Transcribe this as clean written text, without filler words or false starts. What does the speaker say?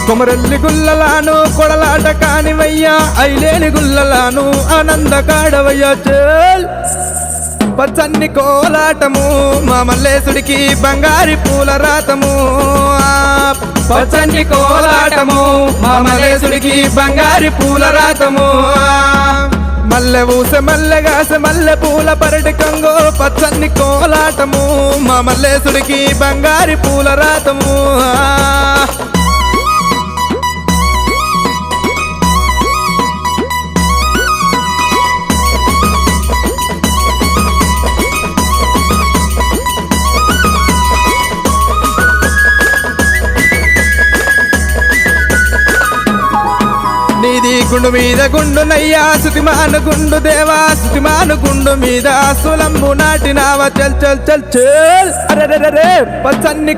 కొమరెల్లి గుల్లలాను కొడలాట కానివయ్యా ఐలేని గుల్లలాను ఆనంద కాడవయ్యా చేల్ పచ్చన్ని కోలాటము మా మల్లేశుడికి బంగారి పూల రాతము పచ్చన్ని కోలాటము మా మల్లేశుడికి బంగారి పూల రాతము మల్లె ఊసె మల్లెగాస మల్లె పూల పరటి కంగో పచ్చన్ని కోలాటము మా మల్లేశుడికి బంగారి పూల రాతము నీది గుండు మీద గుండునయ్యా సుతిమాను గుండు దేవా సుతిమాను గుండు మీద సులంబు నాటినావా చల్ చల్ చల్ చల్ అరే పచ్చన్ని